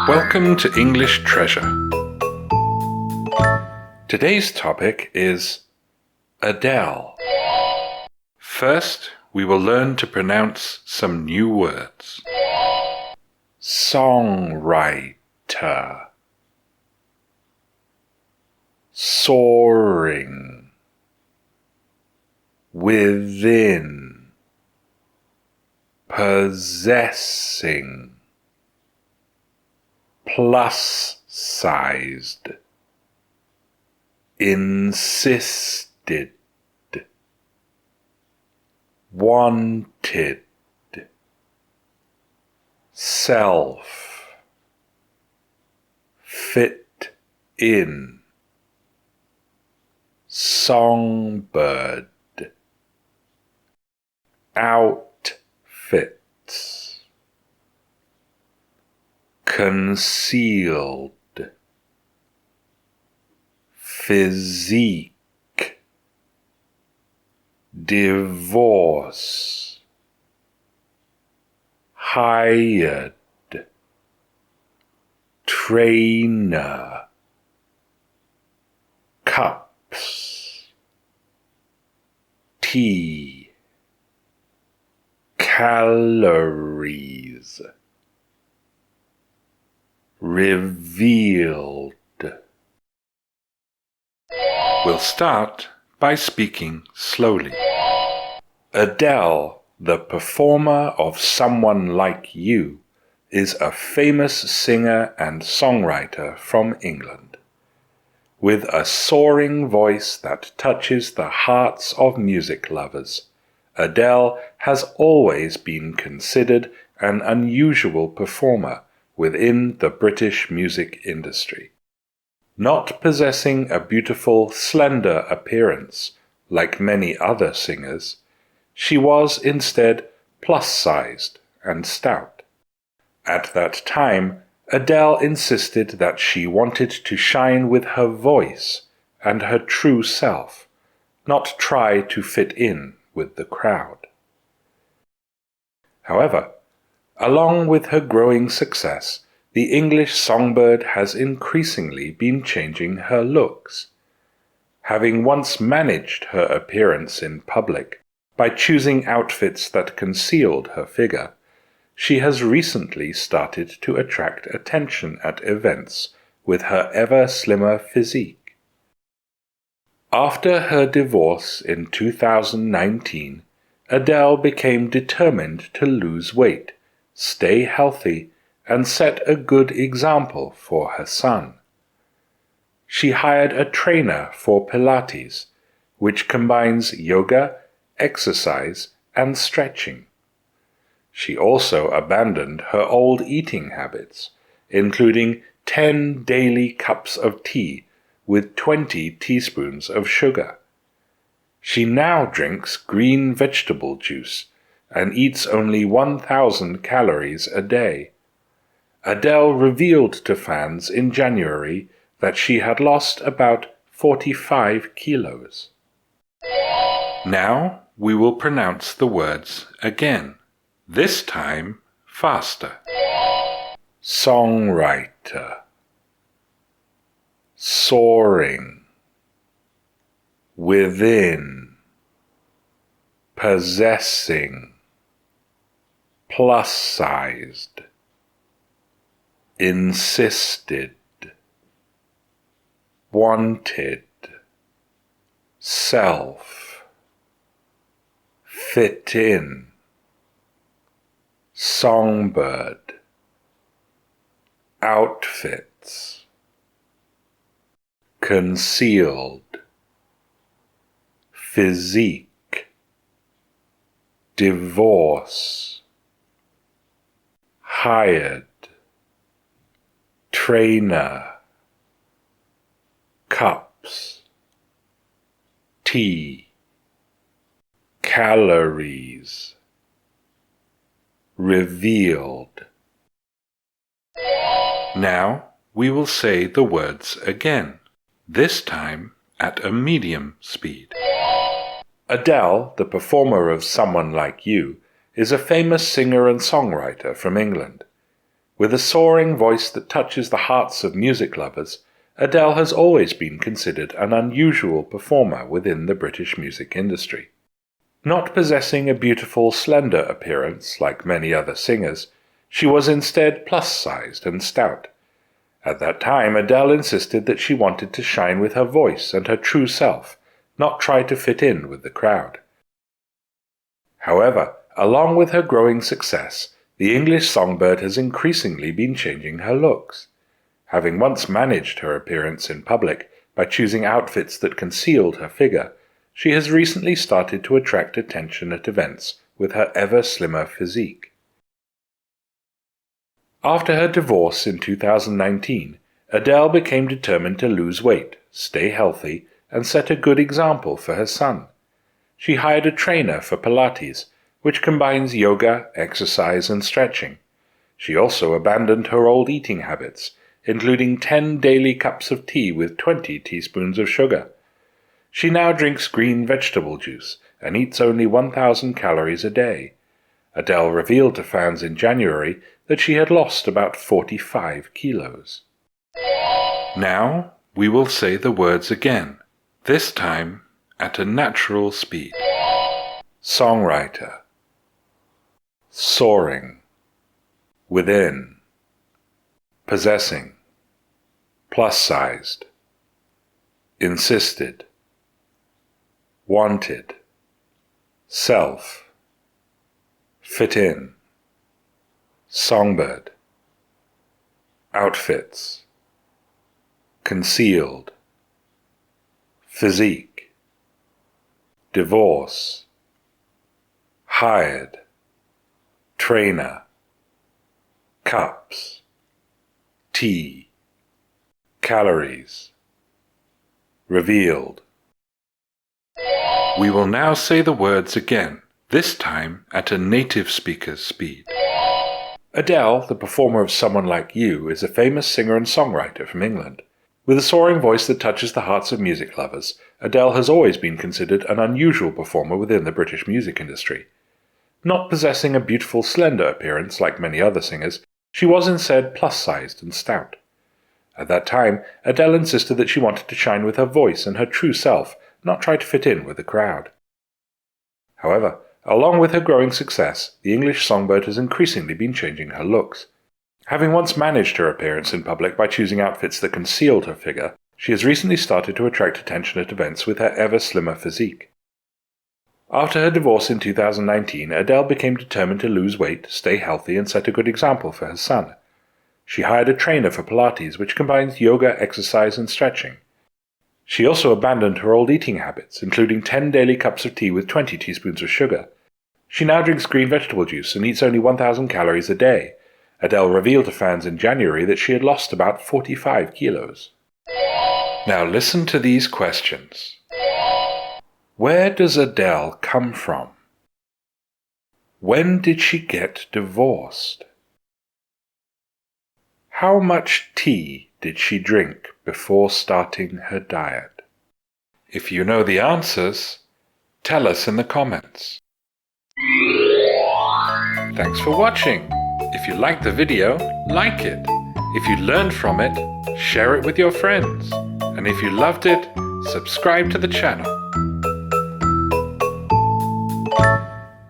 Welcome to English Treasure. Today's topic is Adele. First, we will learn to pronounce some new words. Songwriter, soaring, within, possessing, plus-sized, insisted, wanted, self, fit in, songbird, outfits, concealed, physique, divorce, hired, trainer, cups, tea, calories, revealed. We'll start by speaking slowly. Adele, the performer of Someone Like You, is a famous singer and songwriter from England. With a soaring voice that touches the hearts of music lovers, Adele has always been considered an unusual performer within the British music industry. Not possessing a beautiful, slender appearance, like many other singers, she was instead plus-sized and stout. At that time, Adele insisted that she wanted to shine with her voice and her true self, not try to fit in with the crowd. However, along with her growing success, the English songbird has increasingly been changing her looks. Having once managed her appearance in public by choosing outfits that concealed her figure, she has recently started to attract attention at events with her ever slimmer physique. After her divorce in 2019, Adele became determined to lose weight, stay healthy, and set a good example for her son. She hired a trainer for Pilates, which combines yoga, exercise, and stretching. She also abandoned her old eating habits, including 10 daily cups of tea with 20 teaspoons of sugar. She now drinks green vegetable juice and eats only 1,000 calories a day. Adele revealed to fans in January that she had lost about 45 kilos. Now we will pronounce the words again, this time faster. Songwriter, soaring, within, possessing, plus-sized, insisted, wanted, self, fit in, songbird, outfits, concealed, physique, divorce, hired, trainer, cups, tea, calories, revealed. Now we will say the words again, this time at a medium speed. Adele, the performer of Someone Like You, is a famous singer and songwriter from England. With a soaring voice that touches the hearts of music lovers, Adele has always been considered an unusual performer within the British music industry. Not possessing a beautiful, slender appearance like many other singers, she was instead plus-sized and stout. At that time, Adele insisted that she wanted to shine with her voice and her true self, not try to fit in with the crowd. However, along with her growing success, the English songbird has increasingly been changing her looks. Having once managed her appearance in public by choosing outfits that concealed her figure, she has recently started to attract attention at events with her ever slimmer physique. After her divorce in 2019, Adele became determined to lose weight, stay healthy, and set a good example for her son. She hired a trainer for Pilates, which combines yoga, exercise, and stretching. She also abandoned her old eating habits, including 10 daily cups of tea with 20 teaspoons of sugar. She now drinks green vegetable juice and eats only 1,000 calories a day. Adele revealed to fans in January that she had lost about 45 kilos. Now we will say the words again, this time at a natural speed. Songwriter, soaring, within, possessing, plus-sized, insisted, wanted, self, fit in, songbird, outfits, concealed, physique, divorce, hired, trainer, cups, tea, calories, revealed. We will now say the words again, this time at a native speaker's speed. Adele, the performer of Someone Like You, is a famous singer and songwriter from England. With a soaring voice that touches the hearts of music lovers, Adele has always been considered an unusual performer within the British music industry. Not possessing a beautiful, slender appearance like many other singers, she was instead plus-sized and stout. At that time, Adele insisted that she wanted to shine with her voice and her true self, not try to fit in with the crowd. However, along with her growing success, the English songbird has increasingly been changing her looks. Having once managed her appearance in public by choosing outfits that concealed her figure, she has recently started to attract attention at events with her ever slimmer physique. After her divorce in 2019, Adele became determined to lose weight, stay healthy, and set a good example for her son. She hired a trainer for Pilates, which combines yoga, exercise, and stretching. She also abandoned her old eating habits, including 10 daily cups of tea with 20 teaspoons of sugar. She now drinks green vegetable juice and eats only 1,000 calories a day. Adele revealed to fans in January that she had lost about 45 kilos. Now listen to these questions. Where does Adele come from? When did she get divorced? How much tea did she drink before starting her diet? If you know the answers, tell us in the comments. Thanks for watching. If you liked the video, like it. If you learned from it, share it with your friends. And if you loved it, subscribe to the channel.